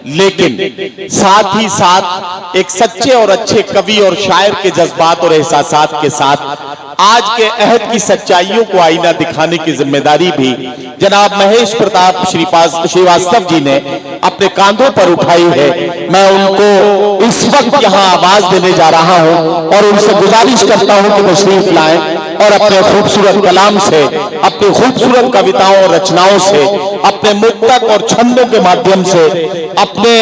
लेकिन साथ ही साथ एक सच्चे और अच्छे कवि और शायर के जज्बात और एहसासात के साथ आज के अहद की सच्चाइयों को आईना दिखाने की जिम्मेदारी भी जनाब महेश प्रताप श्रीवास्तव जी ने अपने कांधों पर उठाई है। मैं उनको इस वक्त यहाँ आवाज देने जा रहा हूँ और उनसे गुजारिश करता हूँ कि तशरीफ लाएं और अपने खूबसूरत कलाम से, अपनी खूबसूरत कविताओं और रचनाओं से, अपने मुक्तक और छंदों के माध्यम से अपने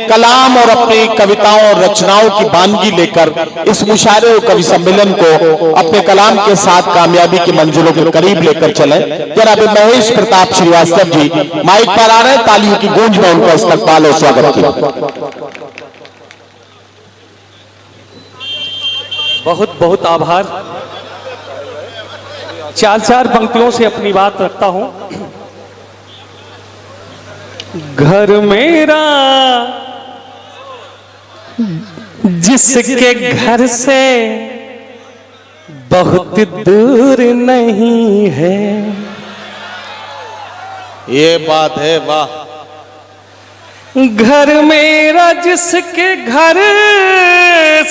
कलाम और अपनी कविताओं और रचनाओं की बानगी लेकर इस मुशायरे और कवि सम्मेलन को अपने कलाम के साथ कामयाबी की मंजिलों के करीब लेकर चलें। जनाब महेश प्रताप श्रीवास्तव जी माइक पर आ रहे हैं, तालियों की गूंज में उनका इस्तकबाल और स्वागत किया। बहुत बहुत आभार। चार पंक्तियों से अपनी बात रखता हूं। घर मेरा जिसके घर से बहुत दूर नहीं है। ये बात है, वाह। घर मेरा जिसके घर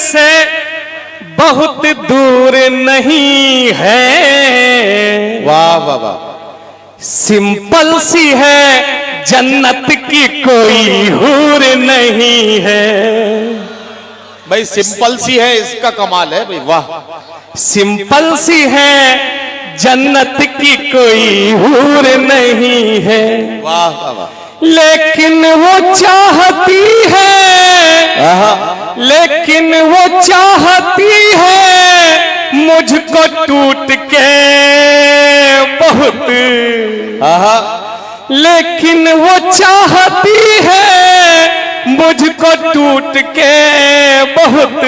से बहुत दूर नहीं है। वाह वाह वाह। सिंपल सी है जन्नत की कोई हूर नहीं है। भाई सिंपल सी है, इसका कमाल है भाई, वाह। सिंपल सी है जन्नत की कोई हूर नहीं है। वाह वाह वाह। लेकिन वो चाहती है, लेकिन वो चाहती है मुझको टूट के बहुत। लेकिन वो चाहती है मुझको टूट के बहुत।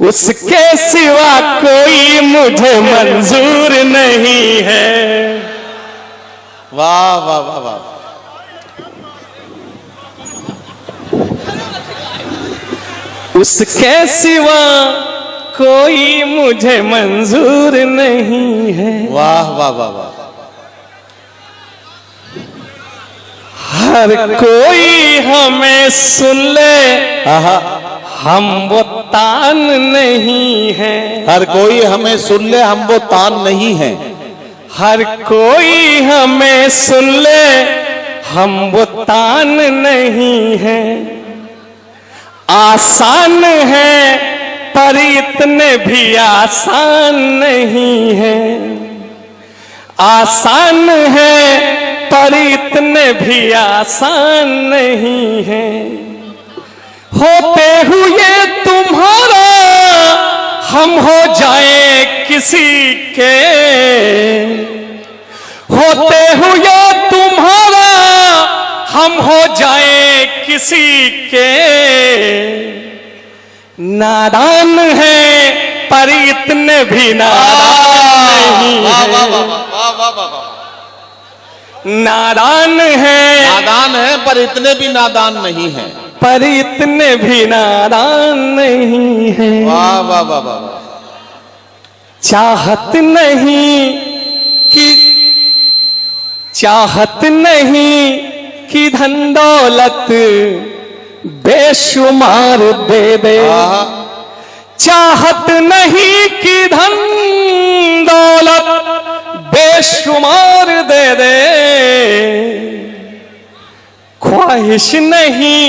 उसके सिवा कोई मुझे मंजूर नहीं है। वाह वाह वाह वाह। उसके सिवा कोई मुझे मंजूर नहीं है। वाह वाह वाह वाह। हर कोई हमें सुन ले, हम वो तान नहीं है। हर कोई हमें सुन ले, हम वो तान नहीं है। हर कोई हमें सुन ले, हम वो तान नहीं है। आसान है पर इतने भी आसान नहीं है। आसान है पर इतने भी आसान नहीं है। होते हुए तुम्हारा हम हो जाए किसी के। होते हुए तुम्हारा हम हो जाए किसी के। नादान है पर इतने भी नादान नहीं है। नादान है, नादान है पर इतने भी नादान नहीं है। पर इतने भी नादान नहीं है। वाह वाह वाह वाह। चाहत नहीं कि धन दौलत बेशुमार दे दे। चाहत नहीं कि धन दौलत बेशुमार दे दे। ख्वाहिश नहीं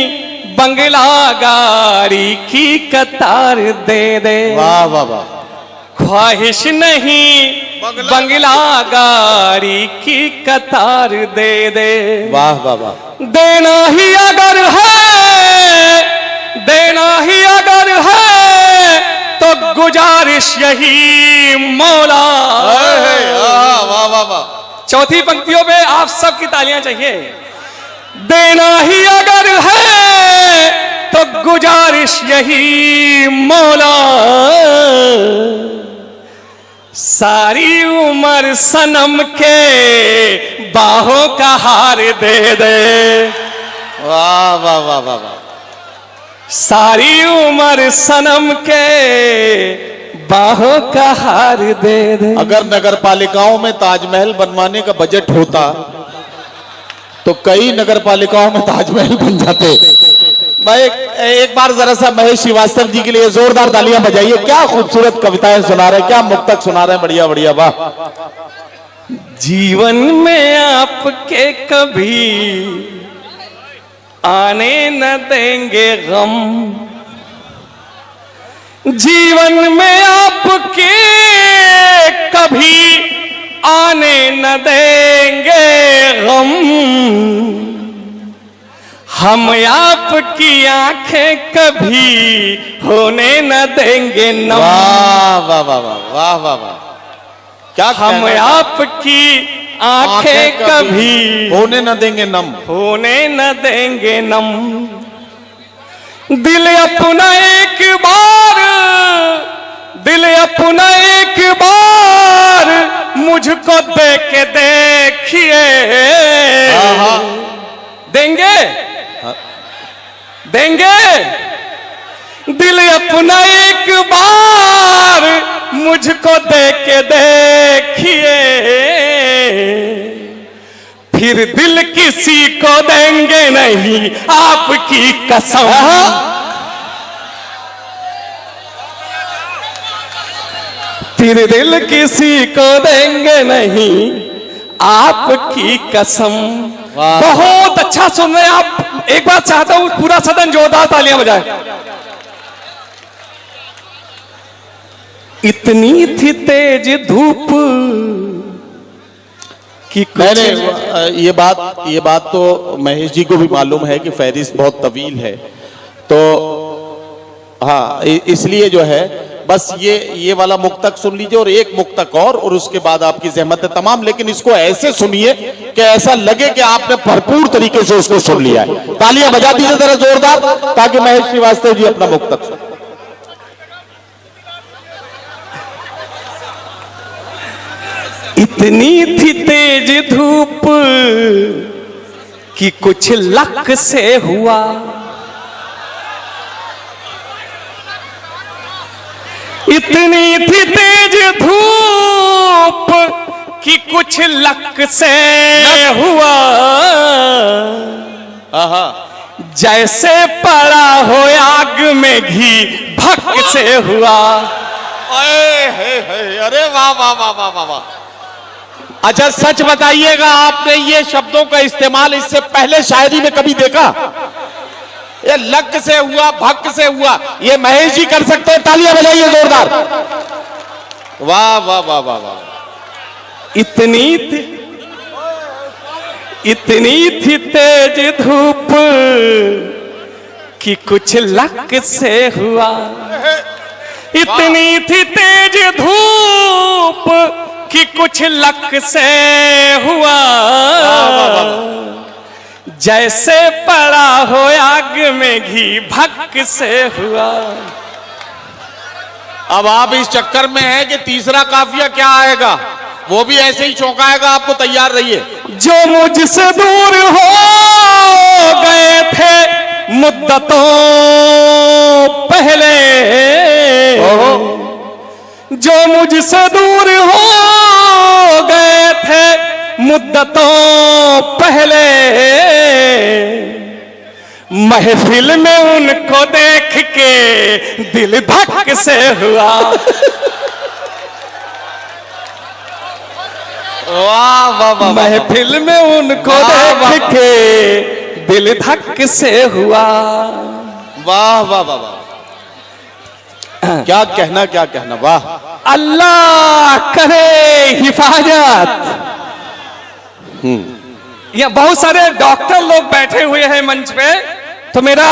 बंगला गाड़ी की कतार दे दे। वाह वाह वाह। ख्वाहिश नहीं बंगला गाड़ी की कतार दे दे। वाह वाह वाह। देना ही अगर है, देना ही अगर है तो गुजारिश यही मौला। वाह वाह वाह। चौथी पंक्तियों पे आप सबकी तालियां चाहिए। देना ही अगर है तो गुजारिश यही मौला। सारी उम्र सनम के बाहों का हार दे दे। वाह वाह वाह वाह वाह। सारी उम्र सनम के बाहों का हार दे दे। अगर नगर पालिकाओं में ताजमहल बनवाने का बजट होता तो कई नगर पालिकाओं में ताजमहल बन जाते। मैं एक बार जरा सा महेश श्रीवास्तव जी के लिए जोरदार तालियां बजाइए। क्या खूबसूरत कविताएं सुना रहे हैं, क्या मुक्तक सुना रहे हैं, बढ़िया बढ़िया, वाह। जीवन में आपके कभी आने न देंगे गम, जीवन में आपके कभी आने न देंगे गम, हम आपकी आंखें कभी होने न देंगे नम। वाह वाह वाह वाह वाह वाह वाह, क्या हम आपकी आंखें कभी होने न देंगे नम, होने न देंगे नम। दिल अपना एक बार, दिल अपना एक बार मुझको दे के देखिए। देंगे देंगे, दिल अपना एक बार मुझको दे के देखिए, फिर दिल किसी को देंगे नहीं आपकी कसम। फिर दिल किसी को देंगे नहीं आपकी कसम। बहुत अच्छा सुन रहे हैं आप। एक बात चाहता हूं पूरा सदन जोरदार तालियां बजाए। इतनी थी तेज धूप कि मैंने ये बात तो महेश जी को भी मालूम है कि फहरिस्त बहुत तवील है, तो हाँ इसलिए जो है बस ये वाला मुक्तक सुन लीजिए और एक मुक्तक और उसके बाद आपकी ज़हमत है तमाम। लेकिन इसको ऐसे सुनिए कि ऐसा लगे कि आपने भरपूर तरीके से उसको सुन लिया है। तालियां बजा दीजिए जरा जोरदार, ताकि महेश श्रीवास्तव जी अपना मुक्तक सुन। इतनी थी तेज धूप कि कुछ लक से हुआ, इतनी थी तेज धूप कि कुछ लक से हुआ, जैसे पड़ा हो आग में घी भक से हुआ। अरे वाह वाह वाह वाह वाह वाह। अच्छा सच बताइएगा, आपने ये शब्दों का इस्तेमाल इससे पहले शायरी में कभी देखा? ये लक से हुआ, भक से हुआ, ये महेश जी कर सकते हैं। तालियां बजाइए जोरदार। वाह वाह वाह वाह वाह। इतनी थी तेज धूप कि कुछ लक से हुआ, इतनी थी तेज धूप कि कुछ लक से हुआ, जैसे पड़ा हो आग में घी भक से हुआ। अब आप इस चक्कर में हैं कि तीसरा काफिया क्या आएगा, वो भी ऐसे ही चौंकाएगा आपको, तैयार रहिए। जो मुझसे दूर हो गए थे मुद्दतों पहले, जो मुझसे दूर हो गए थे मुद्दतों पहले, महफिल में उनको देख के दिल धक से हुआ। वाह वाह वाह। महफिल में उनको देख के दिल धक से हुआ। वाह वाह वाह वाह। क्या कहना, क्या कहना, वाह। अल्लाह करे हिफाजत। यहाँ बहुत सारे डॉक्टर लोग बैठे हुए हैं मंच पे, तो मेरा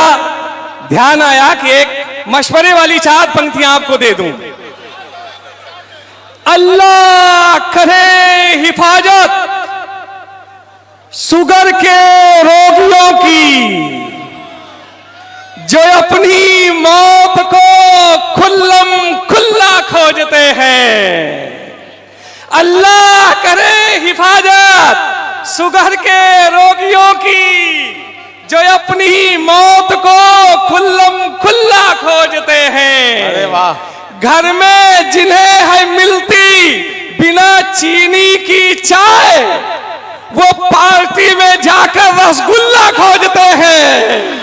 ध्यान आया कि एक मशवरे वाली 4 पंक्तियां आपको दे दूं। अल्लाह करे हिफाजत शुगर के रोगियों की, जो अपनी मौत को खुल्लम खुल्ला खोजते हैं। अल्लाह करे हिफाजत शुगर के रोगियों की, जो अपनी मौत को खुल्लम खुल्ला खोजते हैं। अरे वाह। घर में जिन्हें है मिलती बिना चीनी की चाय, वो पार्टी में जाकर रसगुल्ला खोजते हैं।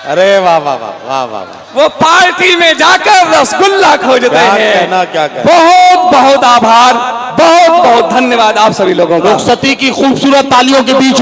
अरे वाह वाह वाह वाह वाह वाह। वो पार्टी में जाकर रसगुल्ला खोजते क्या हैं। कहना, क्या कहना। बहुत बहुत आभार, बहुत बहुत धन्यवाद आप सभी लोगों का। रुखसती की खूबसूरत तालियों के बीच